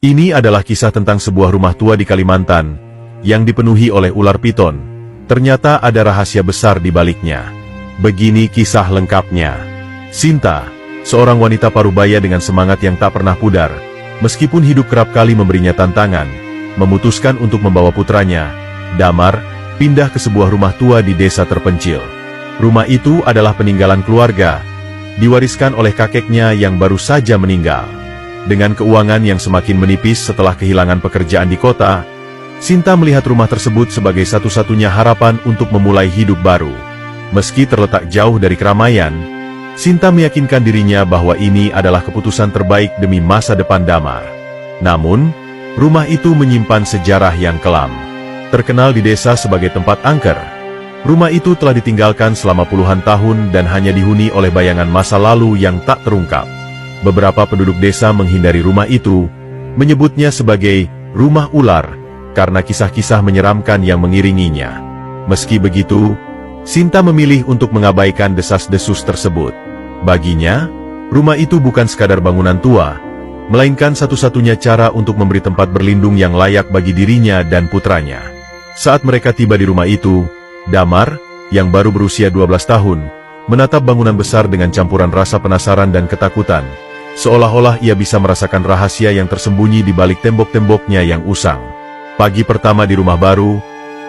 Ini adalah kisah tentang sebuah rumah tua di Kalimantan, yang dipenuhi oleh ular piton. Ternyata ada rahasia besar di baliknya. Begini kisah lengkapnya. Sinta, seorang wanita parubaya dengan semangat yang tak pernah pudar, meskipun hidup kerap kali memberinya tantangan, memutuskan untuk membawa putranya, Damar, pindah ke sebuah rumah tua di desa terpencil. Rumah itu adalah peninggalan keluarga, diwariskan oleh kakeknya yang baru saja meninggal. Dengan keuangan yang semakin menipis setelah kehilangan pekerjaan di kota, Sinta melihat rumah tersebut sebagai satu-satunya harapan untuk memulai hidup baru. Meski terletak jauh dari keramaian, Sinta meyakinkan dirinya bahwa ini adalah keputusan terbaik demi masa depan Damar. Namun, rumah itu menyimpan sejarah yang kelam. Terkenal di desa sebagai tempat angker, rumah itu telah ditinggalkan selama puluhan tahun dan hanya dihuni oleh bayangan masa lalu yang tak terungkap. Beberapa penduduk desa menghindari rumah itu, menyebutnya sebagai rumah ular, karena kisah-kisah menyeramkan yang mengiringinya. Meski begitu, Sinta memilih untuk mengabaikan desas-desus tersebut. Baginya, rumah itu bukan sekadar bangunan tua, melainkan satu-satunya cara untuk memberi tempat berlindung yang layak bagi dirinya dan putranya. Saat mereka tiba di rumah itu, Damar, yang baru berusia 12 tahun, menatap bangunan besar dengan campuran rasa penasaran dan ketakutan, seolah-olah ia bisa merasakan rahasia yang tersembunyi di balik tembok-temboknya yang usang. Pagi pertama di rumah baru,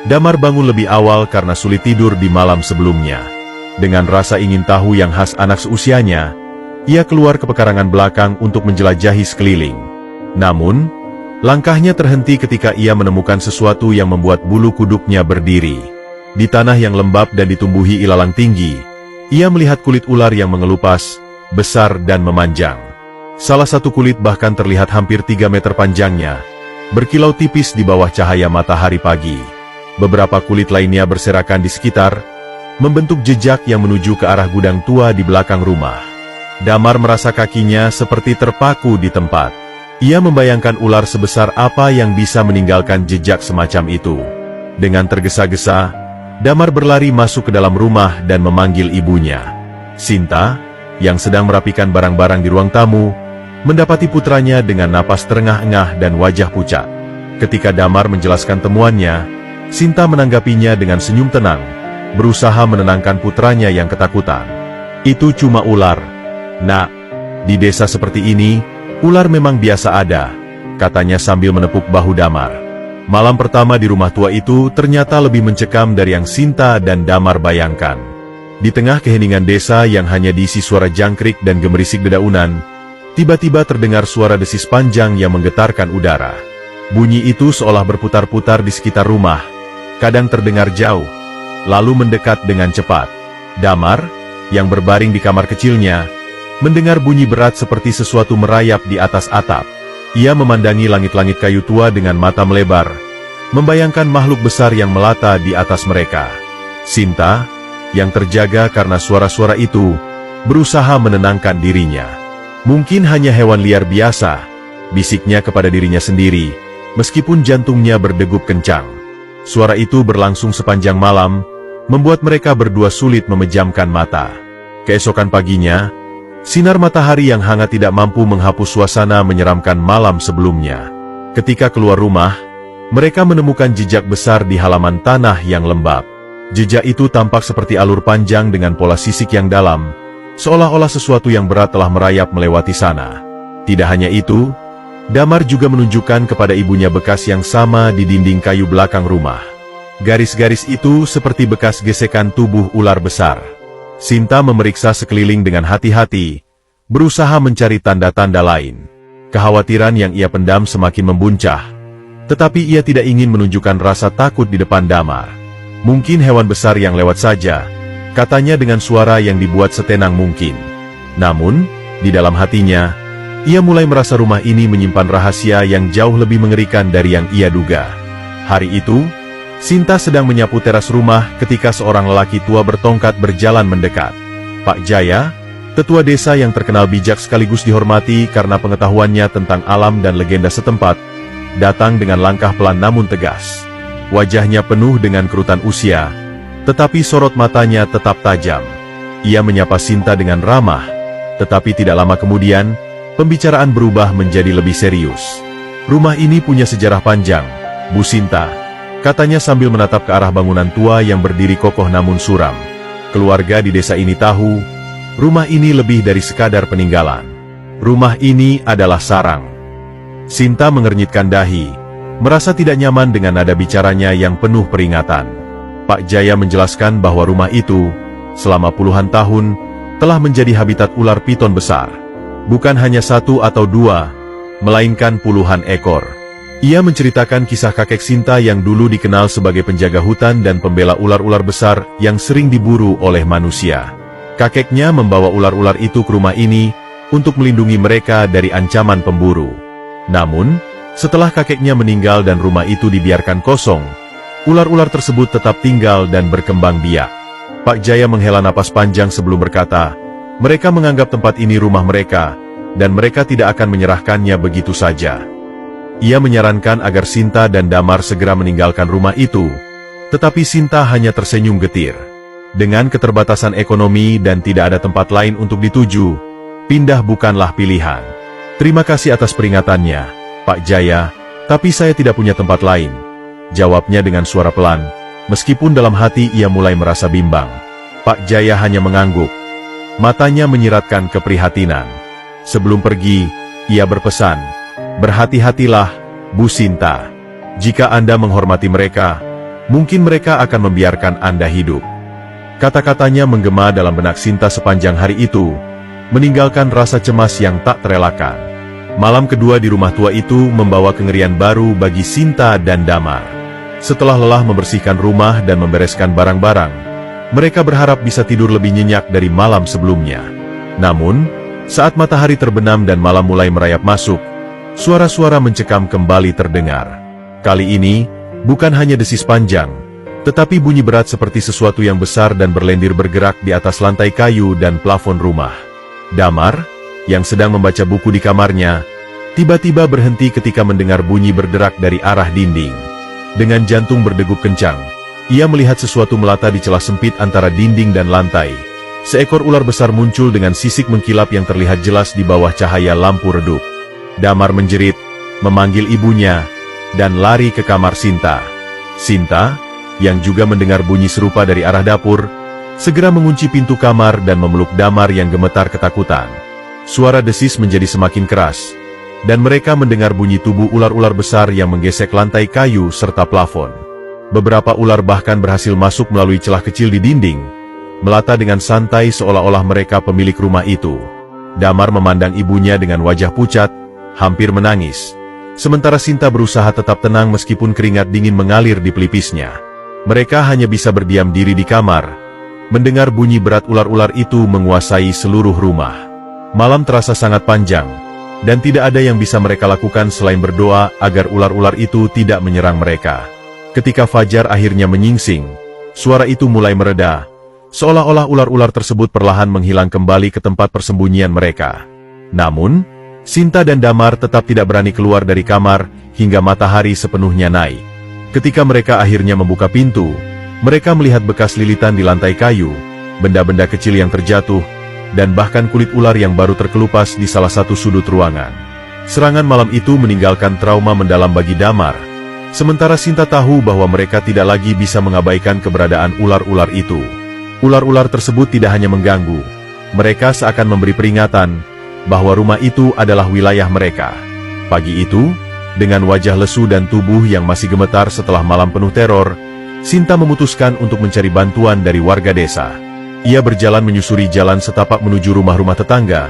Damar bangun lebih awal karena sulit tidur di malam sebelumnya. Dengan rasa ingin tahu yang khas anak seusianya, ia keluar ke pekarangan belakang untuk menjelajahi sekeliling. Namun, langkahnya terhenti ketika ia menemukan sesuatu yang membuat bulu kuduknya berdiri. Di tanah yang lembab dan ditumbuhi ilalang tinggi, ia melihat kulit ular yang mengelupas, besar dan memanjang. Salah satu kulit bahkan terlihat hampir 3 meter panjangnya, berkilau tipis di bawah cahaya matahari pagi. Beberapa kulit lainnya berserakan di sekitar, membentuk jejak yang menuju ke arah gudang tua di belakang rumah. Damar merasa kakinya seperti terpaku di tempat. Ia membayangkan ular sebesar apa yang bisa meninggalkan jejak semacam itu. Dengan tergesa-gesa, Damar berlari masuk ke dalam rumah dan memanggil ibunya. Sinta, yang sedang merapikan barang-barang di ruang tamu, mendapati putranya dengan napas terengah-engah dan wajah pucat. Ketika Damar menjelaskan temuannya, Sinta menanggapinya dengan senyum tenang, berusaha menenangkan putranya yang ketakutan. Itu cuma ular, Nak. Di desa seperti ini, ular memang biasa ada, katanya sambil menepuk bahu Damar. Malam pertama di rumah tua itu ternyata lebih mencekam dari yang Sinta dan Damar bayangkan. Di tengah keheningan desa yang hanya diisi suara jangkrik dan gemerisik dedaunan, tiba-tiba terdengar suara desis panjang yang menggetarkan udara. Bunyi itu seolah berputar-putar di sekitar rumah, kadang terdengar jauh, lalu mendekat dengan cepat. Damar, yang berbaring di kamar kecilnya, mendengar bunyi berat seperti sesuatu merayap di atas atap. Ia memandangi langit-langit kayu tua dengan mata melebar, membayangkan makhluk besar yang melata di atas mereka. Sinta, yang terjaga karena suara-suara itu, berusaha menenangkan dirinya. Mungkin hanya hewan liar biasa, bisiknya kepada dirinya sendiri, meskipun jantungnya berdegup kencang. Suara itu berlangsung sepanjang malam, membuat mereka berdua sulit memejamkan mata. Keesokan paginya, sinar matahari yang hangat tidak mampu menghapus suasana menyeramkan malam sebelumnya. Ketika keluar rumah, mereka menemukan jejak besar di halaman tanah yang lembab. Jejak itu tampak seperti alur panjang dengan pola sisik yang dalam, seolah-olah sesuatu yang berat telah merayap melewati sana. Tidak hanya itu, Damar juga menunjukkan kepada ibunya bekas yang sama di dinding kayu belakang rumah. Garis-garis itu seperti bekas gesekan tubuh ular besar. Sinta memeriksa sekeliling dengan hati-hati, berusaha mencari tanda-tanda lain. Kekhawatiran yang ia pendam semakin membuncah, tetapi ia tidak ingin menunjukkan rasa takut di depan Damar. Mungkin hewan besar yang lewat saja, katanya dengan suara yang dibuat setenang mungkin. Namun, di dalam hatinya, ia mulai merasa rumah ini menyimpan rahasia yang jauh lebih mengerikan dari yang ia duga. Hari itu, Sinta sedang menyapu teras rumah ketika seorang lelaki tua bertongkat berjalan mendekat. Pak Jaya, tetua desa yang terkenal bijak sekaligus dihormati karena pengetahuannya tentang alam dan legenda setempat, datang dengan langkah pelan namun tegas. Wajahnya penuh dengan kerutan usia, tetapi sorot matanya tetap tajam. Ia menyapa Sinta dengan ramah, tetapi tidak lama kemudian, pembicaraan berubah menjadi lebih serius. Rumah ini punya sejarah panjang, Bu Sinta, katanya sambil menatap ke arah bangunan tua yang berdiri kokoh namun suram. Keluarga di desa ini tahu, rumah ini lebih dari sekadar peninggalan. Rumah ini adalah sarang. Sinta mengernyitkan dahi, merasa tidak nyaman dengan nada bicaranya yang penuh peringatan. Pak Jaya menjelaskan bahwa rumah itu, selama puluhan tahun, telah menjadi habitat ular piton besar. Bukan hanya satu atau dua, melainkan puluhan ekor. Ia menceritakan kisah kakek Sinta yang dulu dikenal sebagai penjaga hutan dan pembela ular-ular besar yang sering diburu oleh manusia. Kakeknya membawa ular-ular itu ke rumah ini untuk melindungi mereka dari ancaman pemburu. Namun, setelah kakeknya meninggal dan rumah itu dibiarkan kosong, ular-ular tersebut tetap tinggal dan berkembang biak. Pak Jaya menghela napas panjang sebelum berkata, mereka menganggap tempat ini rumah mereka, dan mereka tidak akan menyerahkannya begitu saja. Ia menyarankan agar Sinta dan Damar segera meninggalkan rumah itu, tetapi Sinta hanya tersenyum getir. Dengan keterbatasan ekonomi dan tidak ada tempat lain untuk dituju, pindah bukanlah pilihan. Terima kasih atas peringatannya, Pak Jaya, tapi saya tidak punya tempat lain, jawabnya dengan suara pelan, meskipun dalam hati ia mulai merasa bimbang. Pak Jaya hanya mengangguk. Matanya menyiratkan keprihatinan. Sebelum pergi, ia berpesan, berhati-hatilah, Bu Sinta. Jika Anda menghormati mereka, mungkin mereka akan membiarkan Anda hidup. Kata-katanya menggema dalam benak Sinta sepanjang hari itu, meninggalkan rasa cemas yang tak terelakkan. Malam kedua di rumah tua itu membawa kengerian baru bagi Sinta dan Damar. Setelah lelah membersihkan rumah dan membereskan barang-barang, mereka berharap bisa tidur lebih nyenyak dari malam sebelumnya. Namun, saat matahari terbenam dan malam mulai merayap masuk, suara-suara mencekam kembali terdengar. Kali ini, bukan hanya desis panjang, tetapi bunyi berat seperti sesuatu yang besar dan berlendir bergerak di atas lantai kayu dan plafon rumah. Damar, yang sedang membaca buku di kamarnya, tiba-tiba berhenti ketika mendengar bunyi berderak dari arah dinding. Dengan jantung berdegup kencang, ia melihat sesuatu melata di celah sempit antara dinding dan lantai. Seekor ular besar muncul dengan sisik mengkilap yang terlihat jelas di bawah cahaya lampu redup. Damar menjerit, memanggil ibunya, dan lari ke kamar Sinta. Sinta, yang juga mendengar bunyi serupa dari arah dapur, segera mengunci pintu kamar dan memeluk Damar yang gemetar ketakutan. Suara desis menjadi semakin keras, dan mereka mendengar bunyi tubuh ular-ular besar yang menggesek lantai kayu serta plafon. Beberapa ular bahkan berhasil masuk melalui celah kecil di dinding, melata dengan santai seolah-olah mereka pemilik rumah itu. Damar memandang ibunya dengan wajah pucat, hampir menangis. Sementara Sinta berusaha tetap tenang meskipun keringat dingin mengalir di pelipisnya. Mereka hanya bisa berdiam diri di kamar, mendengar bunyi berat ular-ular itu menguasai seluruh rumah. Malam terasa sangat panjang, dan tidak ada yang bisa mereka lakukan selain berdoa agar ular-ular itu tidak menyerang mereka. Ketika fajar akhirnya menyingsing, suara itu mulai mereda, seolah-olah ular-ular tersebut perlahan menghilang kembali ke tempat persembunyian mereka. Namun, Sinta dan Damar tetap tidak berani keluar dari kamar hingga matahari sepenuhnya naik. Ketika mereka akhirnya membuka pintu, mereka melihat bekas lilitan di lantai kayu, benda-benda kecil yang terjatuh, dan bahkan kulit ular yang baru terkelupas di salah satu sudut ruangan. Serangan malam itu meninggalkan trauma mendalam bagi Damar, sementara Sinta tahu bahwa mereka tidak lagi bisa mengabaikan keberadaan ular-ular itu. Ular-ular tersebut tidak hanya mengganggu, mereka seakan memberi peringatan bahwa rumah itu adalah wilayah mereka. Pagi itu, dengan wajah lesu dan tubuh yang masih gemetar setelah malam penuh teror, Sinta memutuskan untuk mencari bantuan dari warga desa. Ia berjalan menyusuri jalan setapak menuju rumah-rumah tetangga,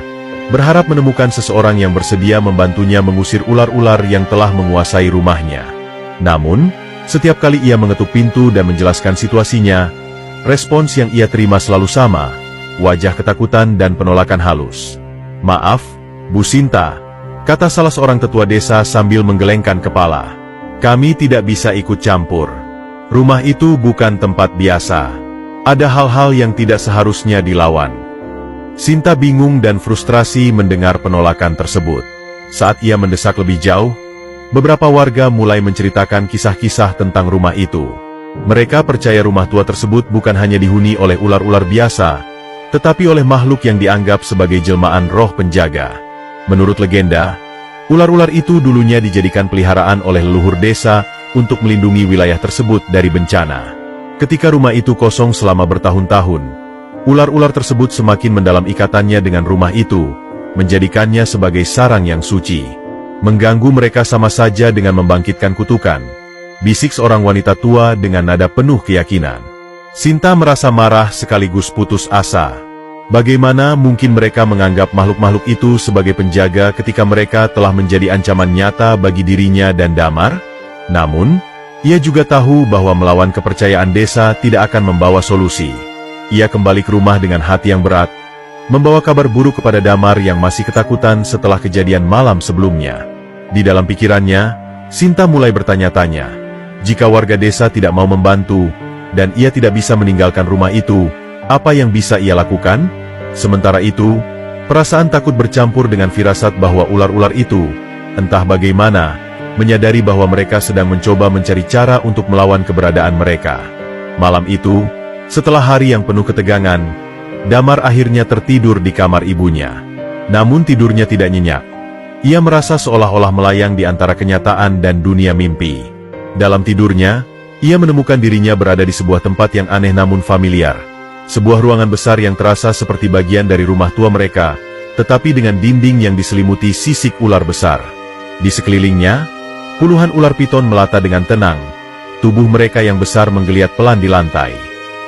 berharap menemukan seseorang yang bersedia membantunya mengusir ular-ular yang telah menguasai rumahnya. Namun, setiap kali ia mengetuk pintu dan menjelaskan situasinya, respons yang ia terima selalu sama, wajah ketakutan dan penolakan halus. "Maaf, Bu Sinta," kata salah seorang tetua desa sambil menggelengkan kepala. "Kami tidak bisa ikut campur. Rumah itu bukan tempat biasa. Ada hal-hal yang tidak seharusnya dilawan." Sinta bingung dan frustrasi mendengar penolakan tersebut. Saat ia mendesak lebih jauh, beberapa warga mulai menceritakan kisah-kisah tentang rumah itu. Mereka percaya rumah tua tersebut bukan hanya dihuni oleh ular-ular biasa, tetapi oleh makhluk yang dianggap sebagai jelmaan roh penjaga. Menurut legenda, Ular-ular itu dulunya dijadikan peliharaan oleh leluhur desa untuk melindungi wilayah tersebut dari bencana. Ketika rumah itu kosong selama bertahun-tahun, ular-ular tersebut semakin mendalam ikatannya dengan rumah itu, menjadikannya sebagai sarang yang suci. Mengganggu mereka sama saja dengan membangkitkan kutukan, bisik seorang wanita tua dengan nada penuh keyakinan. Sinta merasa marah sekaligus putus asa. Bagaimana mungkin mereka menganggap makhluk-makhluk itu sebagai penjaga ketika mereka telah menjadi ancaman nyata bagi dirinya dan Damar? Namun, ia juga tahu bahwa melawan kepercayaan desa tidak akan membawa solusi. Ia kembali ke rumah dengan hati yang berat, membawa kabar buruk kepada Damar yang masih ketakutan setelah kejadian malam sebelumnya. Di dalam pikirannya, Sinta mulai bertanya-tanya, jika warga desa tidak mau membantu, dan ia tidak bisa meninggalkan rumah itu, apa yang bisa ia lakukan? Sementara itu, perasaan takut bercampur dengan firasat bahwa ular-ular itu, entah bagaimana, menyadari bahwa mereka sedang mencoba mencari cara untuk melawan keberadaan mereka. Malam itu, setelah hari yang penuh ketegangan, Damar akhirnya tertidur di kamar ibunya. Namun tidurnya tidak nyenyak. Ia merasa seolah-olah melayang di antara kenyataan dan dunia mimpi. Dalam tidurnya, ia menemukan dirinya berada di sebuah tempat yang aneh namun familiar. Sebuah ruangan besar yang terasa seperti bagian dari rumah tua mereka, tetapi dengan dinding yang diselimuti sisik ular besar. Di sekelilingnya, puluhan ular piton melata dengan tenang. Tubuh mereka yang besar menggeliat pelan di lantai.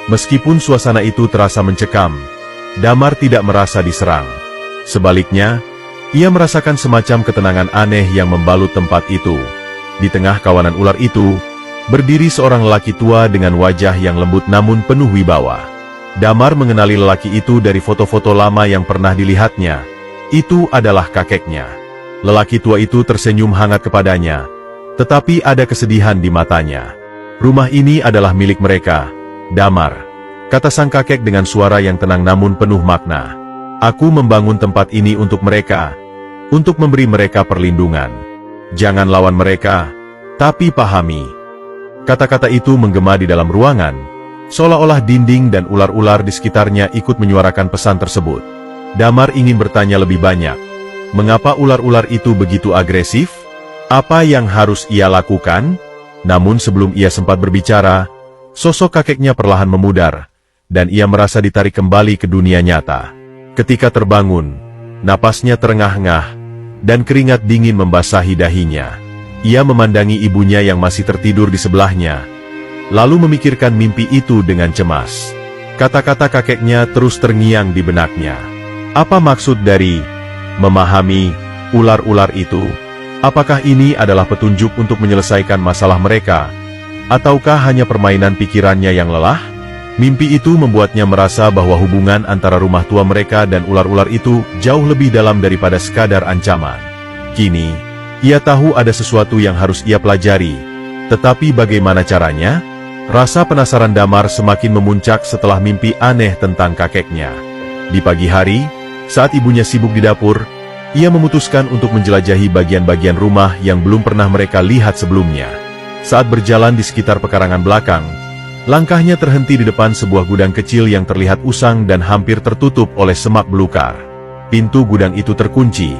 Meskipun suasana itu terasa mencekam, Damar tidak merasa diserang. Sebaliknya, ia merasakan semacam ketenangan aneh yang membalut tempat itu. Di tengah kawanan ular itu, berdiri seorang lelaki tua dengan wajah yang lembut namun penuh wibawa. Damar mengenali lelaki itu dari foto-foto lama yang pernah dilihatnya. Itu adalah kakeknya. Lelaki tua itu tersenyum hangat kepadanya, tetapi ada kesedihan di matanya. Rumah ini adalah milik mereka, Damar, kata sang kakek dengan suara yang tenang namun penuh makna. Aku membangun tempat ini untuk mereka, untuk memberi mereka perlindungan. Jangan lawan mereka, tapi pahami. Kata-kata itu menggema di dalam ruangan, seolah-olah dinding dan ular-ular di sekitarnya ikut menyuarakan pesan tersebut. Damar ingin bertanya lebih banyak. Mengapa ular-ular itu begitu agresif? Apa yang harus ia lakukan? Namun sebelum ia sempat berbicara, sosok kakeknya perlahan memudar, dan ia merasa ditarik kembali ke dunia nyata. Ketika terbangun, napasnya terengah-engah, dan keringat dingin membasahi dahinya. Ia memandangi ibunya yang masih tertidur di sebelahnya, lalu memikirkan mimpi itu dengan cemas. Kata-kata kakeknya terus terngiang di benaknya. Apa maksud dari memahami ular-ular itu? Apakah ini adalah petunjuk untuk menyelesaikan masalah mereka? Ataukah hanya permainan pikirannya yang lelah? Mimpi itu membuatnya merasa bahwa hubungan antara rumah tua mereka dan ular-ular itu jauh lebih dalam daripada sekadar ancaman. Kini, ia tahu ada sesuatu yang harus ia pelajari. Tetapi bagaimana caranya? Rasa penasaran Damar semakin memuncak setelah mimpi aneh tentang kakeknya. Di pagi hari, saat ibunya sibuk di dapur, ia memutuskan untuk menjelajahi bagian-bagian rumah yang belum pernah mereka lihat sebelumnya. Saat berjalan di sekitar pekarangan belakang, langkahnya terhenti di depan sebuah gudang kecil yang terlihat usang dan hampir tertutup oleh semak belukar. Pintu gudang itu terkunci,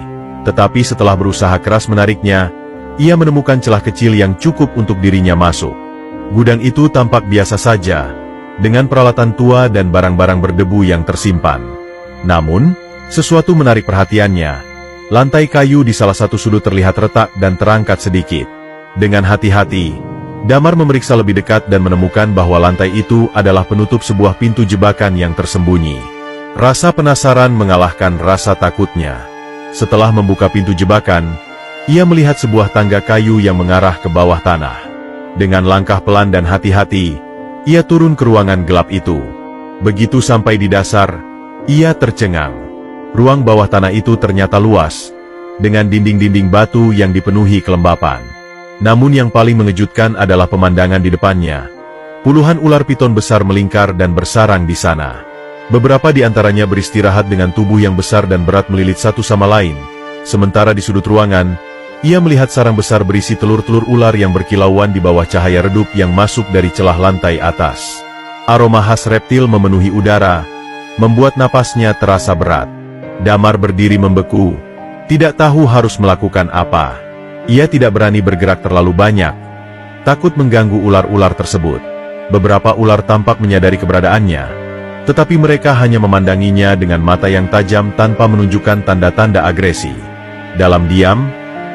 tetapi setelah berusaha keras menariknya, ia menemukan celah kecil yang cukup untuk dirinya masuk. Gudang itu tampak biasa saja, dengan peralatan tua dan barang-barang berdebu yang tersimpan. Namun, sesuatu menarik perhatiannya. Lantai kayu di salah satu sudut terlihat retak dan terangkat sedikit. Dengan hati-hati, Damar memeriksa lebih dekat dan menemukan bahwa lantai itu adalah penutup sebuah pintu jebakan yang tersembunyi. Rasa penasaran mengalahkan rasa takutnya. Setelah membuka pintu jebakan, ia melihat sebuah tangga kayu yang mengarah ke bawah tanah. Dengan langkah pelan dan hati-hati, ia turun ke ruangan gelap itu. Begitu sampai di dasar, ia tercengang. Ruang bawah tanah itu ternyata luas, dengan dinding-dinding batu yang dipenuhi kelembapan. Namun yang paling mengejutkan adalah pemandangan di depannya. Puluhan ular piton besar melingkar dan bersarang di sana. Beberapa di antaranya beristirahat dengan tubuh yang besar dan berat melilit satu sama lain. Sementara di sudut ruangan, ia melihat sarang besar berisi telur-telur ular yang berkilauan di bawah cahaya redup yang masuk dari celah lantai atas. Aroma khas reptil memenuhi udara, membuat napasnya terasa berat. Damar berdiri membeku, Tidak tahu harus melakukan apa. Ia tidak berani bergerak terlalu banyak, takut mengganggu ular-ular tersebut. Beberapa ular tampak menyadari keberadaannya, tetapi mereka hanya memandanginya dengan mata yang tajam tanpa menunjukkan tanda-tanda agresi. Dalam diam,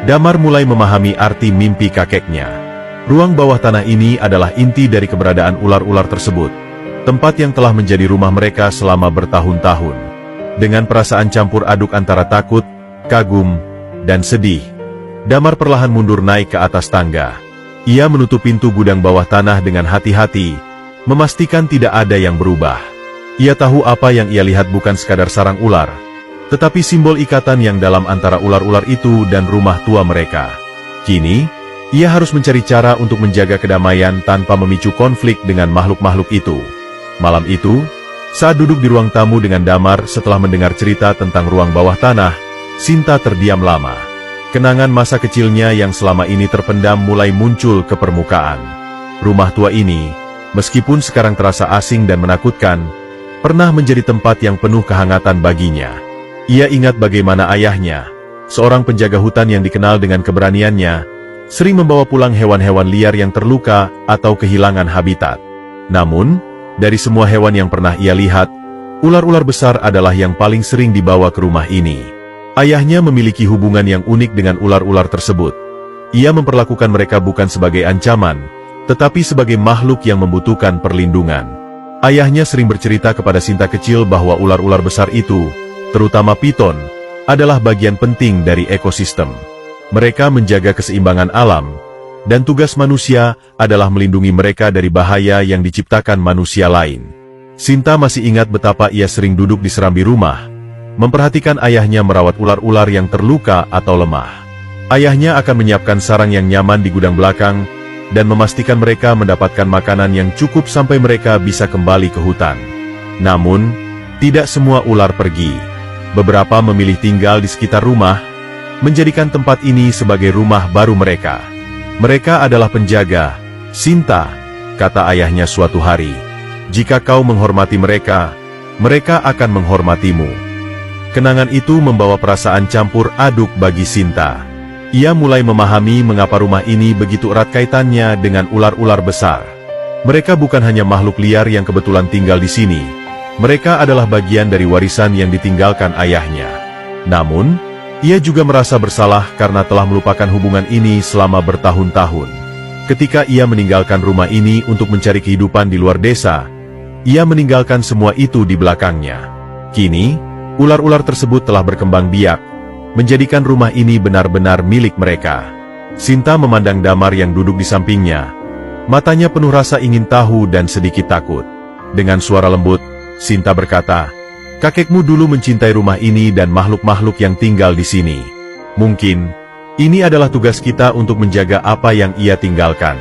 Damar mulai memahami arti mimpi kakeknya. Ruang bawah tanah ini adalah inti dari keberadaan ular-ular tersebut, tempat yang telah menjadi rumah mereka selama bertahun-tahun. Dengan perasaan campur aduk antara takut, kagum, dan sedih, Damar perlahan mundur naik ke atas tangga. Ia menutup pintu gudang bawah tanah dengan hati-hati, memastikan tidak ada yang berubah. Ia tahu apa yang ia lihat bukan sekadar sarang ular, tetapi simbol ikatan yang dalam antara ular-ular itu dan rumah tua mereka. Kini, ia harus mencari cara untuk menjaga kedamaian tanpa memicu konflik dengan makhluk-makhluk itu. Malam itu, saat duduk di ruang tamu dengan Damar setelah mendengar cerita tentang ruang bawah tanah, Sinta terdiam lama. Kenangan masa kecilnya yang selama ini terpendam mulai muncul ke permukaan. Rumah tua ini, meskipun sekarang terasa asing dan menakutkan, pernah menjadi tempat yang penuh kehangatan baginya. Ia ingat bagaimana ayahnya, seorang penjaga hutan yang dikenal dengan keberaniannya, sering membawa pulang hewan-hewan liar yang terluka atau kehilangan habitat. Namun, dari semua hewan yang pernah ia lihat, ular-ular besar adalah yang paling sering dibawa ke rumah ini. Ayahnya memiliki hubungan yang unik dengan ular-ular tersebut. Ia memperlakukan mereka bukan sebagai ancaman, tetapi sebagai makhluk yang membutuhkan perlindungan. Ayahnya sering bercerita kepada Sinta kecil bahwa ular-ular besar itu, terutama piton, adalah bagian penting dari ekosistem. Mereka menjaga keseimbangan alam, dan tugas manusia adalah melindungi mereka dari bahaya yang diciptakan manusia lain. Sinta masih ingat betapa ia sering duduk di serambi rumah, memperhatikan ayahnya merawat ular-ular yang terluka atau lemah. Ayahnya akan menyiapkan sarang yang nyaman di gudang belakang, dan memastikan mereka mendapatkan makanan yang cukup sampai mereka bisa kembali ke hutan. Namun, tidak semua ular pergi. Beberapa memilih tinggal di sekitar rumah, menjadikan tempat ini sebagai rumah baru mereka. Mereka adalah penjaga, Sinta, kata ayahnya suatu hari. Jika kau menghormati mereka, mereka akan menghormatimu. Kenangan itu membawa perasaan campur aduk bagi Sinta. Ia mulai memahami mengapa rumah ini begitu erat kaitannya dengan ular-ular besar. Mereka bukan hanya makhluk liar yang kebetulan tinggal di sini. Mereka adalah bagian dari warisan yang ditinggalkan ayahnya. Namun, ia juga merasa bersalah karena telah melupakan hubungan ini selama bertahun-tahun. Ketika ia meninggalkan rumah ini untuk mencari kehidupan di luar desa, ia meninggalkan semua itu di belakangnya. Kini, ular-ular tersebut telah berkembang biak, menjadikan rumah ini benar-benar milik mereka. Sinta memandang Damar yang duduk di sampingnya. Matanya penuh rasa ingin tahu dan sedikit takut. Dengan suara lembut, Sinta berkata, "Kakekmu dulu mencintai rumah ini dan makhluk-makhluk yang tinggal di sini. Mungkin, ini adalah tugas kita untuk menjaga apa yang ia tinggalkan."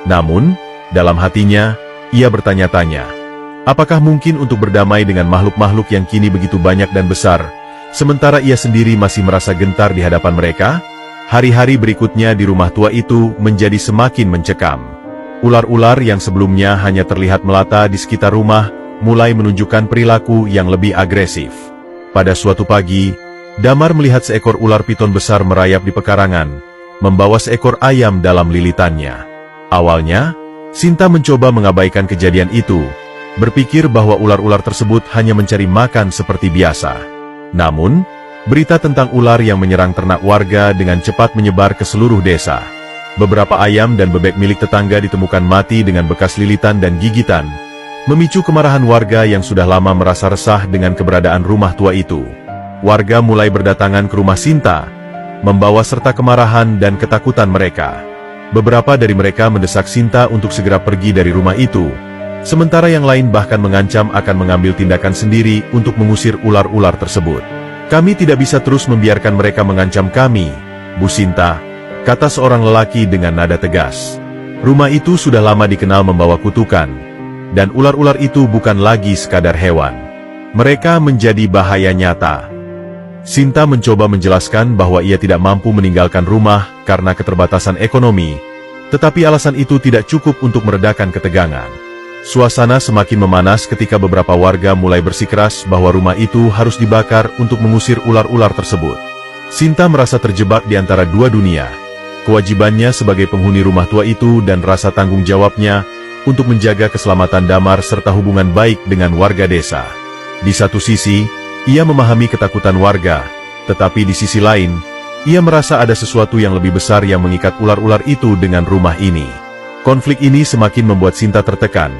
Namun, dalam hatinya, ia bertanya-tanya, apakah mungkin untuk berdamai dengan makhluk-makhluk yang kini begitu banyak dan besar, sementara ia sendiri masih merasa gentar di hadapan mereka? Hari-hari berikutnya di rumah tua itu menjadi semakin mencekam. Ular-ular yang sebelumnya hanya terlihat melata di sekitar rumah, mulai menunjukkan perilaku yang lebih agresif. Pada suatu pagi, Damar melihat seekor ular piton besar merayap di pekarangan, membawa seekor ayam dalam lilitannya. Awalnya, Sinta mencoba mengabaikan kejadian itu, berpikir bahwa ular-ular tersebut hanya mencari makan seperti biasa. Namun, berita tentang ular yang menyerang ternak warga dengan cepat menyebar ke seluruh desa. Beberapa ayam dan bebek milik tetangga ditemukan mati dengan bekas lilitan dan gigitan, memicu kemarahan warga yang sudah lama merasa resah dengan keberadaan rumah tua itu. Warga mulai berdatangan ke rumah Sinta, membawa serta kemarahan dan ketakutan mereka. Beberapa dari mereka mendesak Sinta untuk segera pergi dari rumah itu, sementara yang lain bahkan mengancam akan mengambil tindakan sendiri untuk mengusir ular-ular tersebut. "Kami tidak bisa terus membiarkan mereka mengancam kami, Bu Sinta," kata seorang lelaki dengan nada tegas. Rumah itu sudah lama dikenal membawa kutukan, dan ular-ular itu bukan lagi sekadar hewan. Mereka menjadi bahaya nyata. Sinta mencoba menjelaskan bahwa ia tidak mampu meninggalkan rumah karena keterbatasan ekonomi, tetapi alasan itu tidak cukup untuk meredakan ketegangan. Suasana semakin memanas ketika beberapa warga mulai bersikeras bahwa rumah itu harus dibakar untuk mengusir ular-ular tersebut. Sinta merasa terjebak di antara dua dunia. Kewajibannya sebagai penghuni rumah tua itu dan rasa tanggung jawabnya untuk menjaga keselamatan Damar serta hubungan baik dengan warga desa. Di satu sisi, ia memahami ketakutan warga, tetapi di sisi lain, ia merasa ada sesuatu yang lebih besar yang mengikat ular-ular itu dengan rumah ini. Konflik ini semakin membuat Sinta tertekan.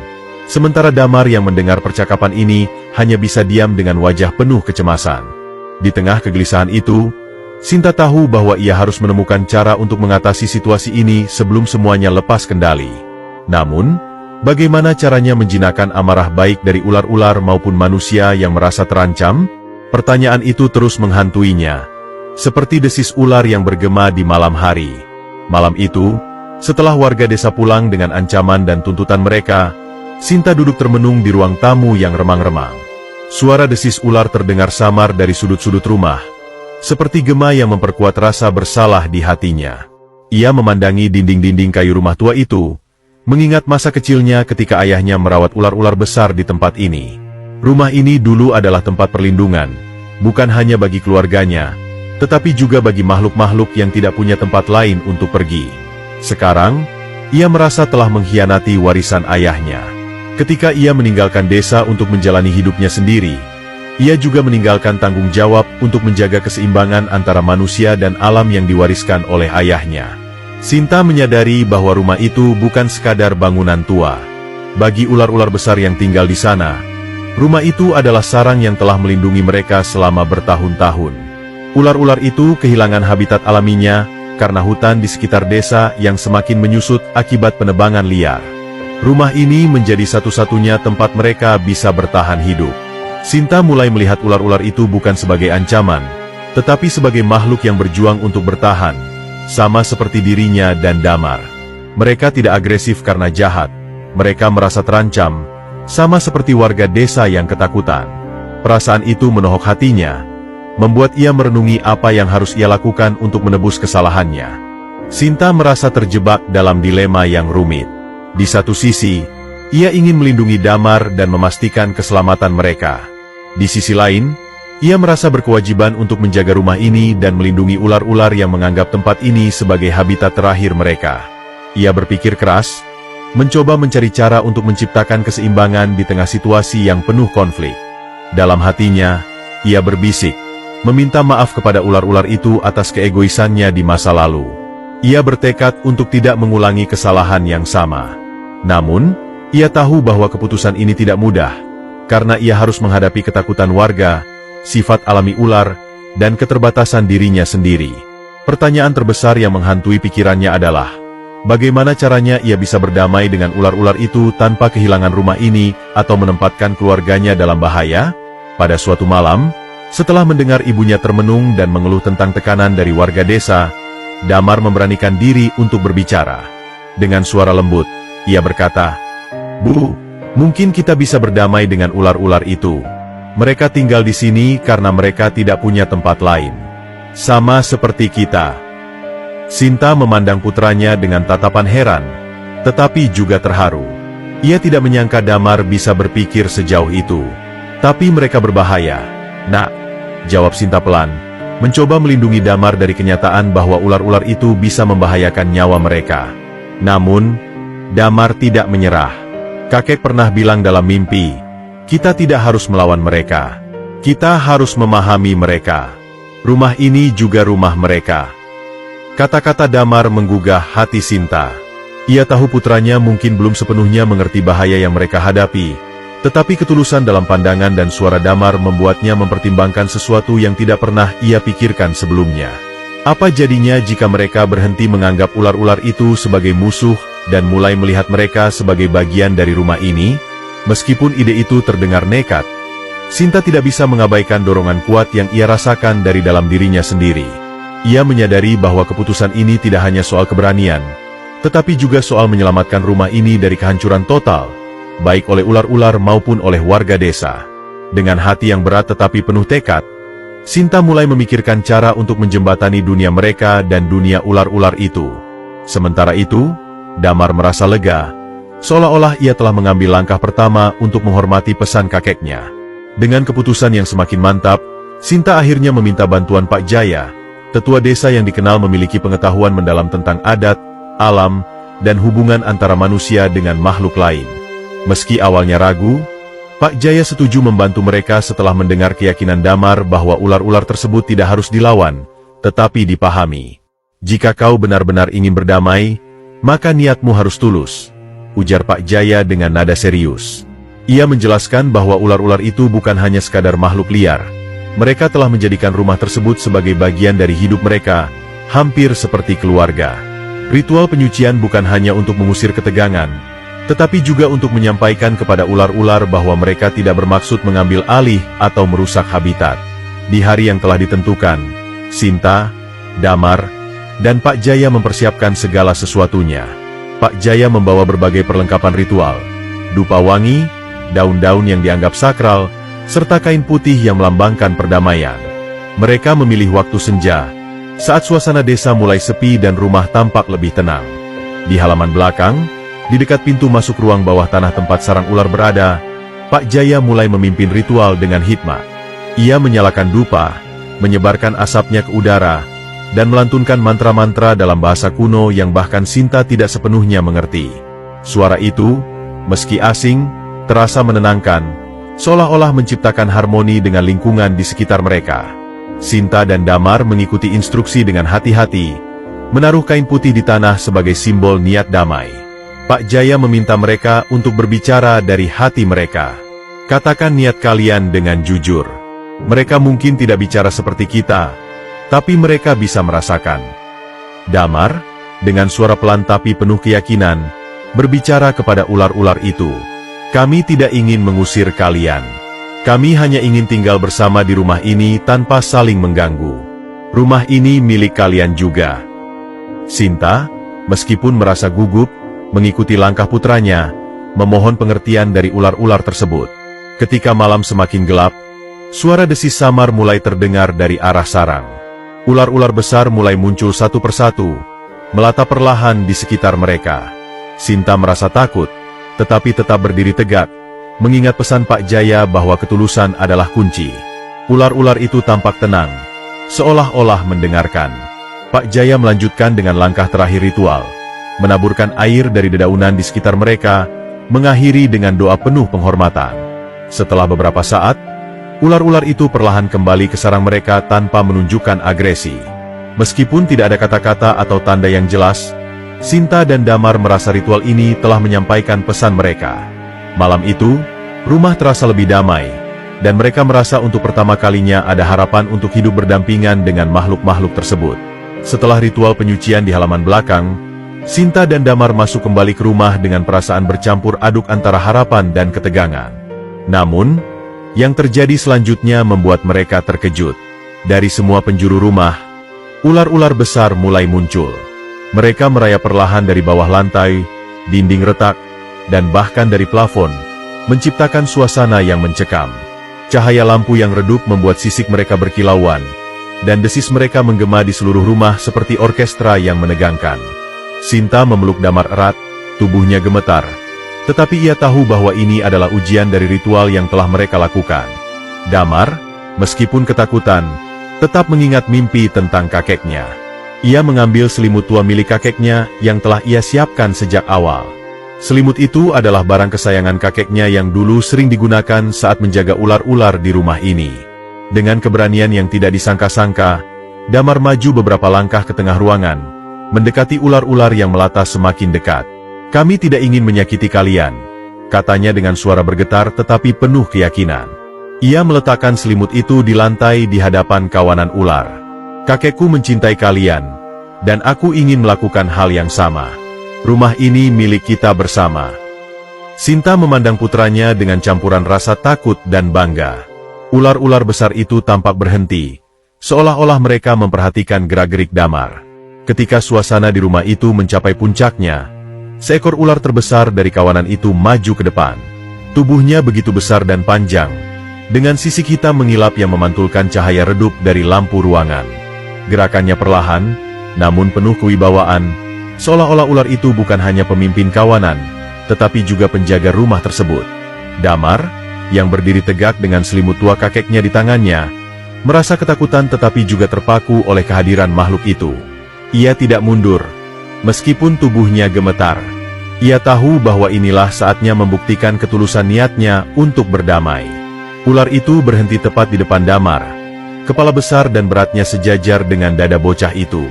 Sementara Damar yang mendengar percakapan ini hanya bisa diam dengan wajah penuh kecemasan. Di tengah kegelisahan itu, Sinta tahu bahwa ia harus menemukan cara untuk mengatasi situasi ini sebelum semuanya lepas kendali. Namun, bagaimana caranya menjinakkan amarah baik dari ular-ular maupun manusia yang merasa terancam? Pertanyaan itu terus menghantuinya, seperti desis ular yang bergema di malam hari. Malam itu, setelah warga desa pulang dengan ancaman dan tuntutan mereka, Sinta duduk termenung di ruang tamu yang remang-remang. Suara desis ular terdengar samar dari sudut-sudut rumah, seperti gema yang memperkuat rasa bersalah di hatinya. Ia memandangi dinding-dinding kayu rumah tua itu, mengingat masa kecilnya ketika ayahnya merawat ular-ular besar di tempat ini. Rumah ini dulu adalah tempat perlindungan, bukan hanya bagi keluarganya, tetapi juga bagi makhluk-makhluk yang tidak punya tempat lain untuk pergi. Sekarang, ia merasa telah mengkhianati warisan ayahnya. Ketika ia meninggalkan desa untuk menjalani hidupnya sendiri, ia juga meninggalkan tanggung jawab untuk menjaga keseimbangan antara manusia dan alam yang diwariskan oleh ayahnya. Sinta menyadari bahwa rumah itu bukan sekadar bangunan tua. Bagi ular-ular besar yang tinggal di sana, rumah itu adalah sarang yang telah melindungi mereka selama bertahun-tahun. Ular-ular itu kehilangan habitat alaminya karena hutan di sekitar desa yang semakin menyusut akibat penebangan liar. Rumah ini menjadi satu-satunya tempat mereka bisa bertahan hidup. Sinta mulai melihat ular-ular itu bukan sebagai ancaman, tetapi sebagai makhluk yang berjuang untuk bertahan, sama seperti dirinya dan Damar. Mereka tidak agresif karena jahat, mereka merasa terancam, sama seperti warga desa yang ketakutan. Perasaan itu menohok hatinya, membuat ia merenungi apa yang harus ia lakukan untuk menebus kesalahannya. Sinta merasa terjebak dalam dilema yang rumit. Di satu sisi, ia ingin melindungi Damar dan memastikan keselamatan mereka. Di sisi lain, ia merasa berkewajiban untuk menjaga rumah ini dan melindungi ular-ular yang menganggap tempat ini sebagai habitat terakhir mereka. Ia berpikir keras, mencoba mencari cara untuk menciptakan keseimbangan di tengah situasi yang penuh konflik. Dalam hatinya, ia berbisik, meminta maaf kepada ular-ular itu atas keegoisannya di masa lalu. Ia bertekad untuk tidak mengulangi kesalahan yang sama. Namun, ia tahu bahwa keputusan ini tidak mudah, karena ia harus menghadapi ketakutan warga, sifat alami ular, dan keterbatasan dirinya sendiri. Pertanyaan terbesar yang menghantui pikirannya adalah, bagaimana caranya ia bisa berdamai dengan ular-ular itu tanpa kehilangan rumah ini atau menempatkan keluarganya dalam bahaya? Pada suatu malam, setelah mendengar ibunya termenung dan mengeluh tentang tekanan dari warga desa, Damar memberanikan diri untuk berbicara. Dengan suara lembut, ia berkata, "Bu, mungkin kita bisa berdamai dengan ular-ular itu. Mereka tinggal di sini karena mereka tidak punya tempat lain. Sama seperti kita." Sinta memandang putranya dengan tatapan heran, tetapi juga terharu. Ia tidak menyangka Damar bisa berpikir sejauh itu. "Tapi mereka berbahaya, Nak," jawab Sinta pelan, mencoba melindungi Damar dari kenyataan bahwa ular-ular itu bisa membahayakan nyawa mereka. Namun, Damar tidak menyerah. "Kakek pernah bilang dalam mimpi, kita tidak harus melawan mereka. Kita harus memahami mereka. Rumah ini juga rumah mereka." Kata-kata Damar menggugah hati Sinta. Ia tahu putranya mungkin belum sepenuhnya mengerti bahaya yang mereka hadapi, tetapi ketulusan dalam pandangan dan suara Damar membuatnya mempertimbangkan sesuatu yang tidak pernah ia pikirkan sebelumnya. Apa jadinya jika mereka berhenti menganggap ular-ular itu sebagai musuh dan mulai melihat mereka sebagai bagian dari rumah ini? Meskipun ide itu terdengar nekat, Sinta tidak bisa mengabaikan dorongan kuat yang ia rasakan dari dalam dirinya sendiri. Ia menyadari bahwa keputusan ini tidak hanya soal keberanian, tetapi juga soal menyelamatkan rumah ini dari kehancuran total, baik oleh ular-ular maupun oleh warga desa. Dengan hati yang berat tetapi penuh tekad, Sinta mulai memikirkan cara untuk menjembatani dunia mereka dan dunia ular-ular itu. Sementara itu, Damar merasa lega, seolah-olah ia telah mengambil langkah pertama untuk menghormati pesan kakeknya. Dengan keputusan yang semakin mantap, Sinta akhirnya meminta bantuan Pak Jaya, Tetua desa yang dikenal memiliki pengetahuan mendalam tentang adat, alam, dan hubungan antara manusia dengan makhluk lain. Meski awalnya ragu, Pak Jaya setuju membantu mereka setelah mendengar keyakinan Damar bahwa ular-ular tersebut tidak harus dilawan, tetapi dipahami. Jika kau benar-benar ingin berdamai, maka niatmu harus tulus, ujar Pak Jaya dengan nada serius. Ia menjelaskan bahwa ular-ular itu bukan hanya sekadar makhluk liar. Mereka telah menjadikan rumah tersebut sebagai bagian dari hidup mereka, hampir seperti keluarga. Ritual penyucian bukan hanya untuk mengusir ketegangan, tetapi juga untuk menyampaikan kepada ular-ular bahwa mereka tidak bermaksud mengambil alih atau merusak habitat. Di hari yang telah ditentukan, Sinta, Damar, dan Pak Jaya mempersiapkan segala sesuatunya. Pak Jaya membawa berbagai perlengkapan ritual, dupa wangi, daun-daun yang dianggap sakral, serta kain putih yang melambangkan perdamaian. Mereka memilih waktu senja, saat suasana desa mulai sepi dan rumah tampak lebih tenang. Di halaman belakang, di dekat pintu masuk ruang bawah tanah tempat sarang ular berada, Pak Jaya mulai memimpin ritual dengan hikmat. Ia menyalakan dupa, menyebarkan asapnya ke udara, dan melantunkan mantra-mantra dalam bahasa kuno yang bahkan Sinta tidak sepenuhnya mengerti. Suara itu, meski asing, terasa menenangkan, seolah-olah menciptakan harmoni dengan lingkungan di sekitar mereka. Sinta dan Damar mengikuti instruksi dengan hati-hati, menaruh kain putih di tanah sebagai simbol niat damai. Pak Jaya meminta mereka untuk berbicara dari hati mereka. Katakan niat kalian dengan jujur. Mereka mungkin tidak bicara seperti kita, tapi mereka bisa merasakan. Damar, dengan suara pelan tapi penuh keyakinan, berbicara kepada ular-ular itu. Kami tidak ingin mengusir kalian. Kami hanya ingin tinggal bersama di rumah ini tanpa saling mengganggu. Rumah ini milik kalian juga. Sinta, meskipun merasa gugup, mengikuti langkah putranya, memohon pengertian dari ular-ular tersebut. Ketika malam semakin gelap, suara desis samar mulai terdengar dari arah sarang. Ular-ular besar mulai muncul satu persatu, melata perlahan di sekitar mereka. Sinta merasa takut, tetapi tetap berdiri tegak, mengingat pesan Pak Jaya bahwa ketulusan adalah kunci. Ular-ular itu tampak tenang, seolah-olah mendengarkan. Pak Jaya melanjutkan dengan langkah terakhir ritual, menaburkan air dari dedaunan di sekitar mereka, mengakhiri dengan doa penuh penghormatan. Setelah beberapa saat, ular-ular itu perlahan kembali ke sarang mereka tanpa menunjukkan agresi. Meskipun tidak ada kata-kata atau tanda yang jelas, Sinta dan Damar merasa ritual ini telah menyampaikan pesan mereka. Malam itu, rumah terasa lebih damai, dan mereka merasa untuk pertama kalinya ada harapan untuk hidup berdampingan dengan makhluk-makhluk tersebut. Setelah ritual penyucian di halaman belakang, Sinta dan Damar masuk kembali ke rumah dengan perasaan bercampur aduk antara harapan dan ketegangan. Namun, yang terjadi selanjutnya membuat mereka terkejut. Dari semua penjuru rumah, ular-ular besar mulai muncul. Mereka merayap perlahan dari bawah lantai, dinding retak, dan bahkan dari plafon, menciptakan suasana yang mencekam. Cahaya lampu yang redup membuat sisik mereka berkilauan, dan desis mereka menggema di seluruh rumah seperti orkestra yang menegangkan. Sinta memeluk Damar erat, tubuhnya gemetar, tetapi ia tahu bahwa ini adalah ujian dari ritual yang telah mereka lakukan. Damar, meskipun ketakutan, tetap mengingat mimpi tentang kakeknya. Ia mengambil selimut tua milik kakeknya yang telah ia siapkan sejak awal. Selimut itu adalah barang kesayangan kakeknya yang dulu sering digunakan saat menjaga ular-ular di rumah ini. Dengan keberanian yang tidak disangka-sangka, Damar maju beberapa langkah ke tengah ruangan, mendekati ular-ular yang melata semakin dekat. "Kami tidak ingin menyakiti kalian," katanya dengan suara bergetar tetapi penuh keyakinan. Ia meletakkan selimut itu di lantai di hadapan kawanan ular. "Kakekku mencintai kalian, dan aku ingin melakukan hal yang sama. Rumah ini milik kita bersama." Sinta memandang putranya dengan campuran rasa takut dan bangga. Ular-ular besar itu tampak berhenti, seolah-olah mereka memperhatikan gerak-gerik Damar. Ketika suasana di rumah itu mencapai puncaknya, seekor ular terbesar dari kawanan itu maju ke depan. Tubuhnya begitu besar dan panjang, dengan sisik hitam mengilap yang memantulkan cahaya redup dari lampu ruangan. Gerakannya perlahan, namun penuh kewibawaan, seolah-olah ular itu bukan hanya pemimpin kawanan, tetapi juga penjaga rumah tersebut. Damar, yang berdiri tegak dengan selimut tua kakeknya di tangannya, merasa ketakutan tetapi juga terpaku oleh kehadiran makhluk itu. Ia tidak mundur, meskipun tubuhnya gemetar. Ia tahu bahwa inilah saatnya membuktikan ketulusan niatnya untuk berdamai. Ular itu berhenti tepat di depan Damar. Kepala besar dan beratnya sejajar dengan dada bocah itu.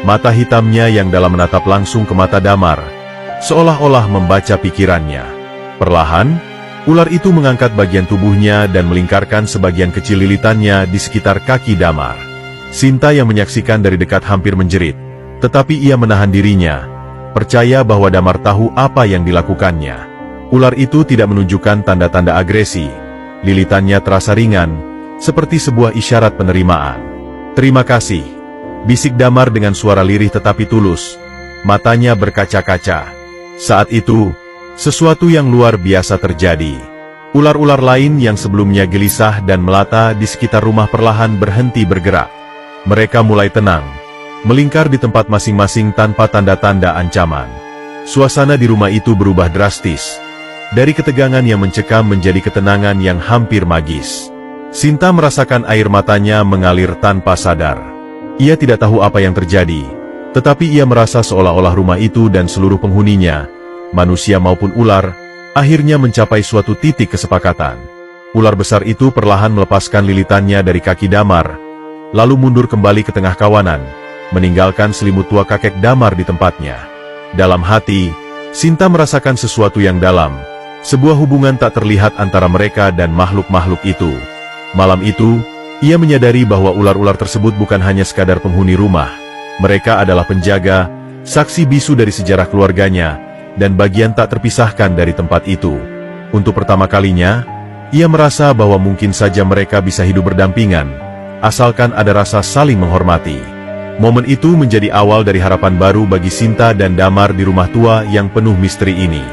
Mata hitamnya yang dalam menatap langsung ke mata Damar, seolah-olah membaca pikirannya. Perlahan, ular itu mengangkat bagian tubuhnya dan melingkarkan sebagian kecil lilitannya di sekitar kaki Damar. Sinta yang menyaksikan dari dekat hampir menjerit, tetapi ia menahan dirinya, percaya bahwa Damar tahu apa yang dilakukannya. Ular itu tidak menunjukkan tanda-tanda agresi. Lilitannya terasa ringan, seperti sebuah isyarat penerimaan. "Terima kasih," bisik Damar dengan suara lirih tetapi tulus. Matanya berkaca-kaca. Saat itu, sesuatu yang luar biasa terjadi. Ular-ular lain yang sebelumnya gelisah dan melata di sekitar rumah perlahan berhenti bergerak. Mereka mulai tenang, melingkar di tempat masing-masing tanpa tanda-tanda ancaman. Suasana di rumah itu berubah drastis. Dari ketegangan yang mencekam menjadi ketenangan yang hampir magis. Sinta merasakan air matanya mengalir tanpa sadar. Ia tidak tahu apa yang terjadi, tetapi ia merasa seolah-olah rumah itu dan seluruh penghuninya, manusia maupun ular, akhirnya mencapai suatu titik kesepakatan. Ular besar itu perlahan melepaskan lilitannya dari kaki Damar, lalu mundur kembali ke tengah kawanan, meninggalkan selimut tua kakek Damar di tempatnya. Dalam hati, Sinta merasakan sesuatu yang dalam, sebuah hubungan tak terlihat antara mereka dan makhluk-makhluk itu. Malam itu, ia menyadari bahwa ular-ular tersebut bukan hanya sekadar penghuni rumah. Mereka adalah penjaga, saksi bisu dari sejarah keluarganya, dan bagian tak terpisahkan dari tempat itu. Untuk pertama kalinya, ia merasa bahwa mungkin saja mereka bisa hidup berdampingan, asalkan ada rasa saling menghormati. Momen itu menjadi awal dari harapan baru bagi Sinta dan Damar di rumah tua yang penuh misteri ini.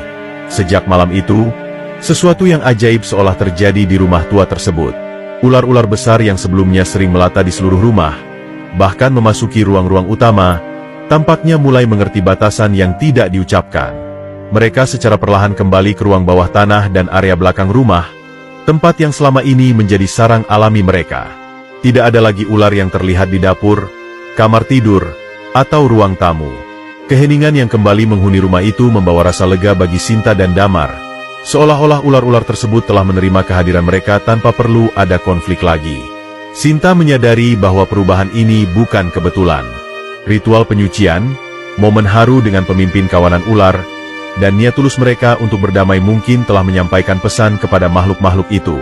Sejak malam itu, sesuatu yang ajaib seolah terjadi di rumah tua tersebut. Ular-ular besar yang sebelumnya sering melata di seluruh rumah, bahkan memasuki ruang-ruang utama, tampaknya mulai mengerti batasan yang tidak diucapkan. Mereka secara perlahan kembali ke ruang bawah tanah dan area belakang rumah, tempat yang selama ini menjadi sarang alami mereka. Tidak ada lagi ular yang terlihat di dapur, kamar tidur, atau ruang tamu. Keheningan yang kembali menghuni rumah itu membawa rasa lega bagi Sinta dan Damar. Seolah-olah ular-ular tersebut telah menerima kehadiran mereka tanpa perlu ada konflik lagi. Sinta menyadari bahwa perubahan ini bukan kebetulan. Ritual penyucian, momen haru dengan pemimpin kawanan ular, dan niat tulus mereka untuk berdamai mungkin telah menyampaikan pesan kepada makhluk-makhluk itu.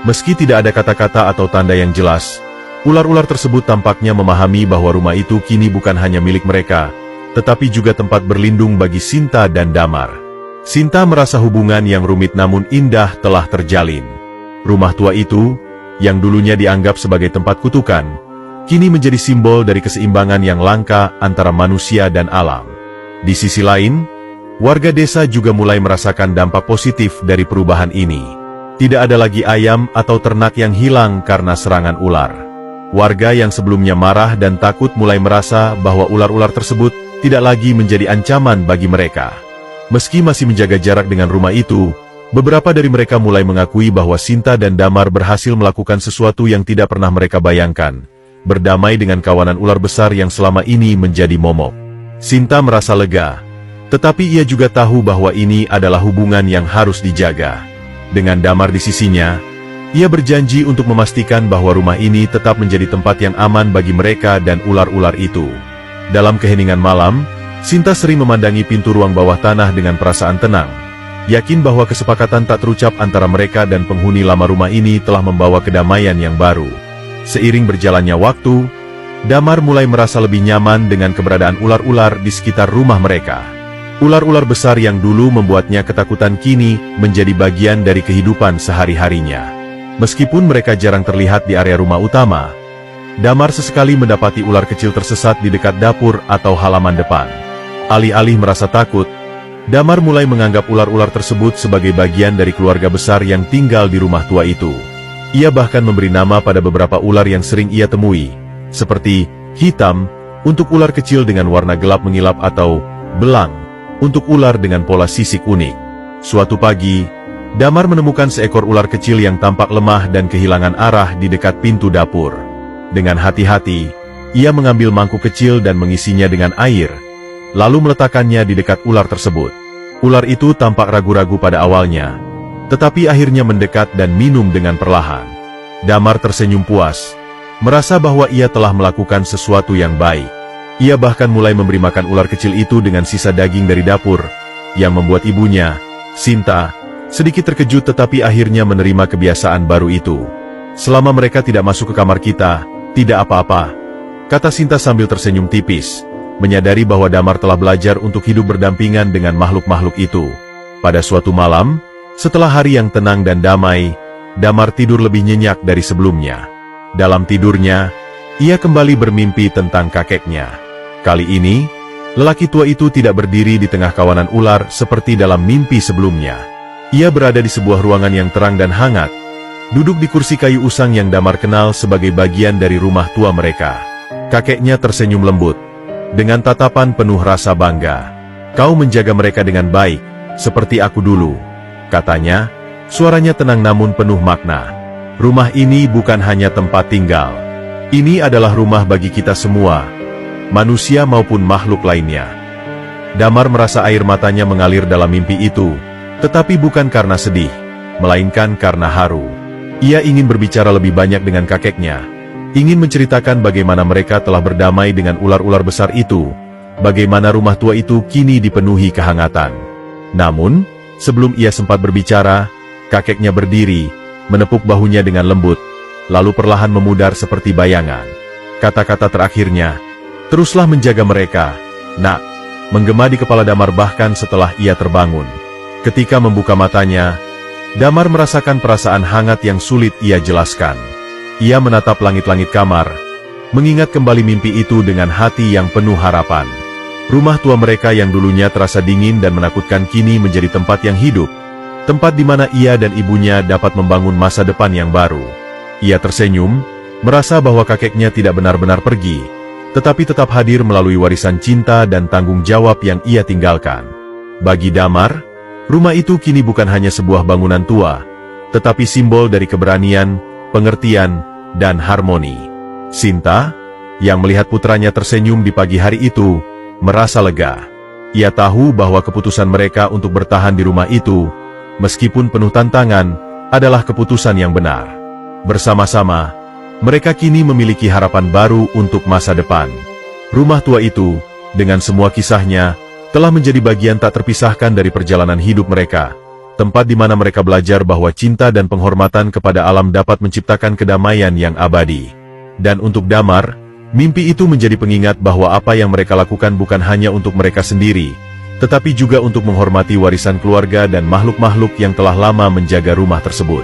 Meski tidak ada kata-kata atau tanda yang jelas, ular-ular tersebut tampaknya memahami bahwa rumah itu kini bukan hanya milik mereka, tetapi juga tempat berlindung bagi Sinta dan Damar. Sinta merasa hubungan yang rumit namun indah telah terjalin. Rumah tua itu, yang dulunya dianggap sebagai tempat kutukan, kini menjadi simbol dari keseimbangan yang langka antara manusia dan alam. Di sisi lain, warga desa juga mulai merasakan dampak positif dari perubahan ini. Tidak ada lagi ayam atau ternak yang hilang karena serangan ular. Warga yang sebelumnya marah dan takut mulai merasa bahwa ular-ular tersebut tidak lagi menjadi ancaman bagi mereka. Meski masih menjaga jarak dengan rumah itu, beberapa dari mereka mulai mengakui bahwa Sinta dan Damar berhasil melakukan sesuatu yang tidak pernah mereka bayangkan, berdamai dengan kawanan ular besar yang selama ini menjadi momok. Sinta merasa lega, tetapi ia juga tahu bahwa ini adalah hubungan yang harus dijaga. Dengan Damar di sisinya, ia berjanji untuk memastikan bahwa rumah ini tetap menjadi tempat yang aman bagi mereka dan ular-ular itu. Dalam keheningan malam, Sinta sering memandangi pintu ruang bawah tanah dengan perasaan tenang, yakin bahwa kesepakatan tak terucap antara mereka dan penghuni lama rumah ini telah membawa kedamaian yang baru. Seiring berjalannya waktu, Damar mulai merasa lebih nyaman dengan keberadaan ular-ular di sekitar rumah mereka. Ular-ular besar yang dulu membuatnya ketakutan kini menjadi bagian dari kehidupan sehari-harinya. Meskipun mereka jarang terlihat di area rumah utama, Damar sesekali mendapati ular kecil tersesat di dekat dapur atau halaman depan. Alih-alih merasa takut, Damar mulai menganggap ular-ular tersebut sebagai bagian dari keluarga besar yang tinggal di rumah tua itu. Ia bahkan memberi nama pada beberapa ular yang sering ia temui, seperti hitam untuk ular kecil dengan warna gelap mengilap atau belang untuk ular dengan pola sisik unik. Suatu pagi, Damar menemukan seekor ular kecil yang tampak lemah dan kehilangan arah di dekat pintu dapur. Dengan hati-hati, ia mengambil mangkuk kecil dan mengisinya dengan air, lalu meletakkannya di dekat ular tersebut. Ular itu tampak ragu-ragu pada awalnya, tetapi akhirnya mendekat dan minum dengan perlahan. Damar tersenyum puas, merasa bahwa ia telah melakukan sesuatu yang baik. Ia bahkan mulai memberi makan ular kecil itu dengan sisa daging dari dapur, yang membuat ibunya, Sinta, sedikit terkejut tetapi akhirnya menerima kebiasaan baru itu. Selama mereka tidak masuk ke kamar kita, tidak apa-apa, kata Sinta sambil tersenyum tipis, menyadari bahwa Damar telah belajar untuk hidup berdampingan dengan makhluk-makhluk itu. Pada suatu malam, setelah hari yang tenang dan damai, Damar tidur lebih nyenyak dari sebelumnya. Dalam tidurnya, ia kembali bermimpi tentang kakeknya. Kali ini, lelaki tua itu tidak berdiri di tengah kawanan ular seperti dalam mimpi sebelumnya. Ia berada di sebuah ruangan yang terang dan hangat, duduk di kursi kayu usang yang Damar kenal sebagai bagian dari rumah tua mereka. Kakeknya tersenyum lembut, dengan tatapan penuh rasa bangga. "Kau menjaga mereka dengan baik, seperti aku dulu," katanya, suaranya tenang namun penuh makna. "Rumah ini bukan hanya tempat tinggal. Ini adalah rumah bagi kita semua, manusia maupun makhluk lainnya." Damar merasa air matanya mengalir dalam mimpi itu, tetapi bukan karena sedih, melainkan karena haru. Ia ingin berbicara lebih banyak dengan kakeknya, ingin menceritakan bagaimana mereka telah berdamai dengan ular-ular besar itu, bagaimana rumah tua itu kini dipenuhi kehangatan. Namun, sebelum ia sempat berbicara, kakeknya berdiri, menepuk bahunya dengan lembut, lalu perlahan memudar seperti bayangan. Kata-kata terakhirnya, "Teruslah menjaga mereka, nak," menggema di kepala Damar bahkan setelah ia terbangun. Ketika membuka matanya, Damar merasakan perasaan hangat yang sulit ia jelaskan. Ia menatap langit-langit kamar, mengingat kembali mimpi itu dengan hati yang penuh harapan. Rumah tua mereka yang dulunya terasa dingin dan menakutkan kini menjadi tempat yang hidup, tempat di mana ia dan ibunya dapat membangun masa depan yang baru. Ia tersenyum, merasa bahwa kakeknya tidak benar-benar pergi, tetapi tetap hadir melalui warisan cinta dan tanggung jawab yang ia tinggalkan. Bagi Damar, rumah itu kini bukan hanya sebuah bangunan tua, tetapi simbol dari keberanian, pengertian, dan harmoni. Sinta, yang melihat putranya tersenyum di pagi hari itu, merasa lega. Ia tahu bahwa keputusan mereka untuk bertahan di rumah itu, meskipun penuh tantangan, adalah keputusan yang benar. Bersama-sama, mereka kini memiliki harapan baru untuk masa depan. Rumah tua itu, dengan semua kisahnya, telah menjadi bagian tak terpisahkan dari perjalanan hidup mereka, tempat di mana mereka belajar bahwa cinta dan penghormatan kepada alam dapat menciptakan kedamaian yang abadi. Dan untuk Damar, mimpi itu menjadi pengingat bahwa apa yang mereka lakukan bukan hanya untuk mereka sendiri, tetapi juga untuk menghormati warisan keluarga dan makhluk-makhluk yang telah lama menjaga rumah tersebut.